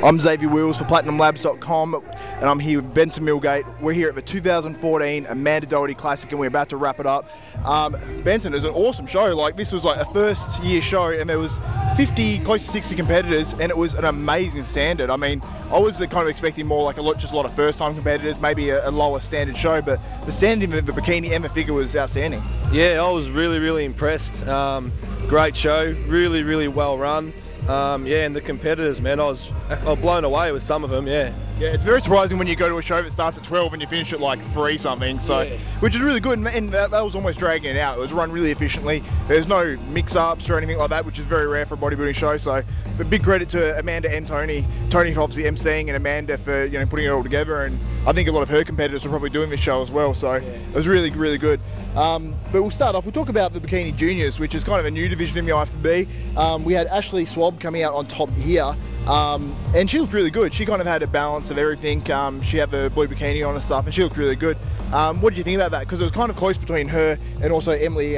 I'm Xavier Wills for PlatinumLabs.com, and I'm here with Benson Milgate. We're here at the 2014 Amanda Doherty Classic, and we're about to wrap it up. Benson, it was an awesome show. Like, this was like a first year show, and there was 50, close to 60 competitors, and it was an amazing standard. I mean, I was kind of expecting more like just a lot of first-time competitors, maybe a lower standard show, but the standard of the bikini and the figure was outstanding. Yeah, I was really impressed. Great show, really well run. Yeah, and the competitors, man, I was blown away with some of them. Yeah, it's very surprising when you go to a show that starts at 12 and you finish at like 3 something, so yeah. Which is really good, and that was almost dragging it out. It was run really efficiently. There's no mix-ups or anything like that, which is very rare for a bodybuilding show. So, but big credit to Amanda and Tony. Tony for obviously emceeing, and Amanda for putting it all together. And I think a lot of her competitors were probably doing this show as well. So it was really good. But we'll start off. We'll talk about the Bikini Juniors, which is kind of a new division in the IFBB. We had Ashley Swab coming out on top here, and she looked really good. She kind of had a balance of everything. She had the blue bikini on and stuff, and she looked really good. What did you think about that? Because it was kind of close between her and also Emily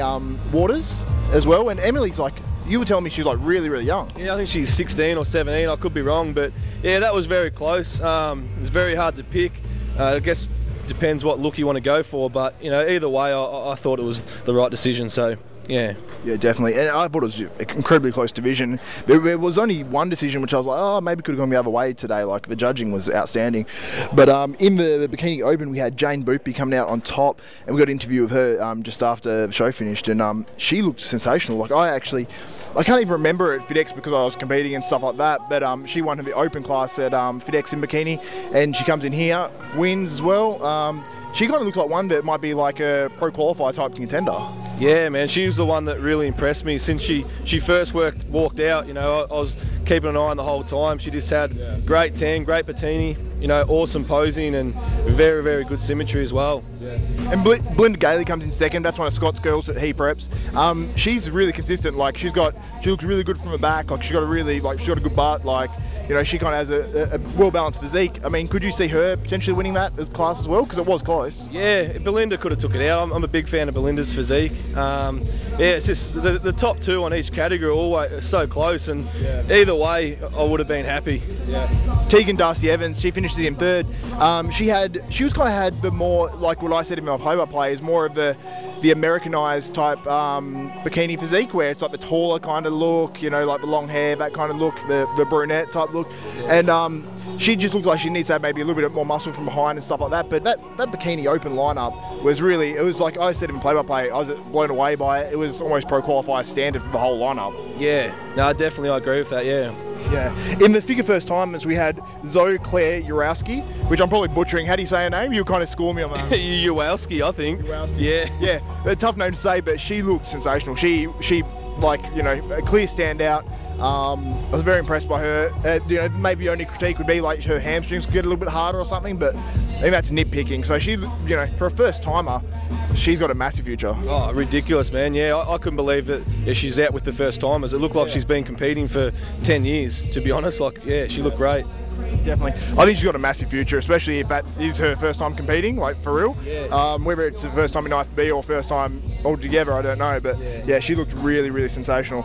Waters as well. And Emily's like, you were telling me she's like really young. Yeah, I think she's 16 or 17. I could be wrong, but yeah, that was very close. It's very hard to pick. I guess depends what look you want to go for, but either way, I thought it was the right decision. So. Yeah, definitely. And I thought it was an incredibly close division. There was only one decision which I was like, oh, maybe could have gone the other way today. Like, the judging was outstanding. But in the Bikini Open, we had Jane Bootby coming out on top, and we got an interview with her just after the show finished, and she looked sensational. Like, I can't even remember at FedEx because I was competing and stuff like that, but she won the Open class at FedEx in bikini, and she comes in here, wins as well. She kind of looks like one that might be like a pro qualifier type contender. Yeah, man, she was the one that really impressed me since she first walked out. I was keeping an eye on the whole time. She just had great tan, great bikini, awesome posing, and very good symmetry as well. Yeah. And Belinda Gailey comes in second. That's one of Scott's girls that he preps. She's really consistent. Like, she looks really good from the back. Like, she's got a good butt. Like, she kind of has a well-balanced physique. I mean, could you see her potentially winning that as class as well? Because it was close. Yeah, Belinda could have took it out. I'm a big fan of Belinda's physique. Yeah, it's just the top two on each category are always so close, and either way, I would have been happy. Yeah. Tegan Darcy Evans, she finishes in third. She was kind of had the more, like what I said in my play-by-play, is more of the Americanized type bikini physique, where it's like the taller kind of look, like the long hair, that kind of look, the brunette type look, and she just looked like she needs to have maybe a little bit more muscle from behind and stuff like that. But that Bikini Open lineup was really, it was like I said in play-by-play, I was blown away by it. It was almost pro qualifier standard for the whole lineup. Yeah, no, definitely I agree with that. Yeah. In the figure first timers, we had Zoe Claire Urowski, which I'm probably butchering. How do you say her name? You kind of score me on that. Urowski, I think. Urowski. Yeah, a tough name to say, but she looked sensational. She like, a clear standout. I was very impressed by her. Maybe the only critique would be like her hamstrings could get a little bit harder or something, but I think that's nitpicking. So she, for a first timer, she's got a massive future. Oh, ridiculous, man. Yeah, I couldn't believe that she's out with the first timers. It looked like she's been competing for 10 years, to be honest. Like, yeah, she looked great. Definitely. I think she's got a massive future, especially if that is her first time competing, like, for real. Yeah. Whether it's the first time in IFBB or first time altogether, I don't know, but yeah, she looked really sensational.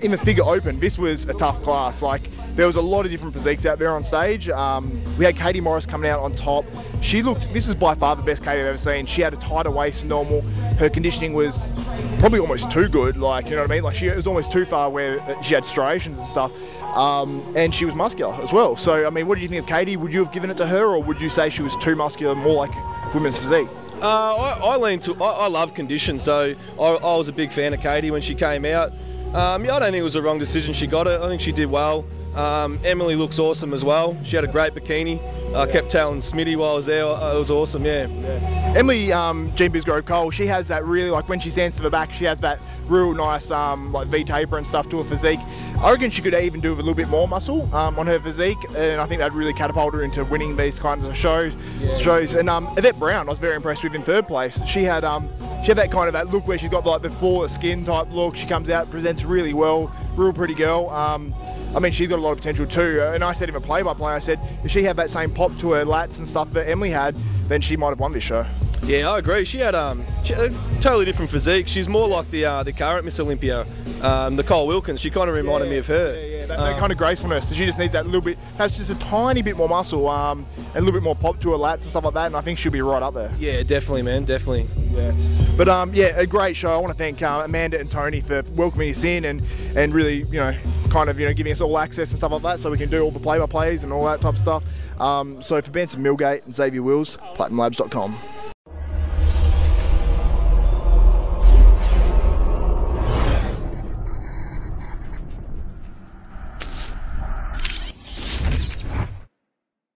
In the figure open, this was a tough class. Like, there was a lot of different physiques out there on stage. We had Katie Morris coming out on top. This was by far the best Katie I've ever seen. She had a tighter waist than normal. Her conditioning was probably almost too good, like, you know what I mean? Like, it was almost too far where she had striations and stuff. And she was muscular as well. So, I mean, what do you think of Katie? Would you have given it to her, or would you say she was too muscular, more like women's physique? I love condition, so I was a big fan of Katie when she came out. I don't think it was a wrong decision. She got it. I think she did well. Emily looks awesome as well. She had a great bikini. I kept telling Smitty while I was there, it was awesome, yeah. Emily, Jean Bisgrove Cole, she has that really, like, when she stands to the back, she has that real nice, like, V-taper and stuff to her physique. I reckon she could even do with a little bit more muscle on her physique, and I think that'd really catapult her into winning these kinds of shows. And Yvette Brown, I was very impressed with in third place. She had that kind of that look where she's got like the flawless skin type look. She comes out, presents really well, real pretty girl. I mean, she's got a lot of potential too. And I said in a play-by-play, I said, if she had that same pop to her lats and stuff that Emily had, then she might have won this show. Yeah, I agree. She had a totally different physique. She's more like the current Miss Olympia, Nicole Wilkins. She kind of reminded me of her. Yeah, that kind of gracefulness. So she just needs that little bit, perhaps just a tiny bit more muscle, and a little bit more pop to her lats and stuff like that. And I think she'll be right up there. Yeah, definitely, man, definitely. Yeah. But yeah, a great show. I want to thank Amanda and Tony for welcoming us in and really, you know, kind of, you know, giving us all access and stuff like that, so we can do all the play-by-plays and all that type of stuff. So for Benson Milgate and Xavier Wills, PlatinumLabs.com.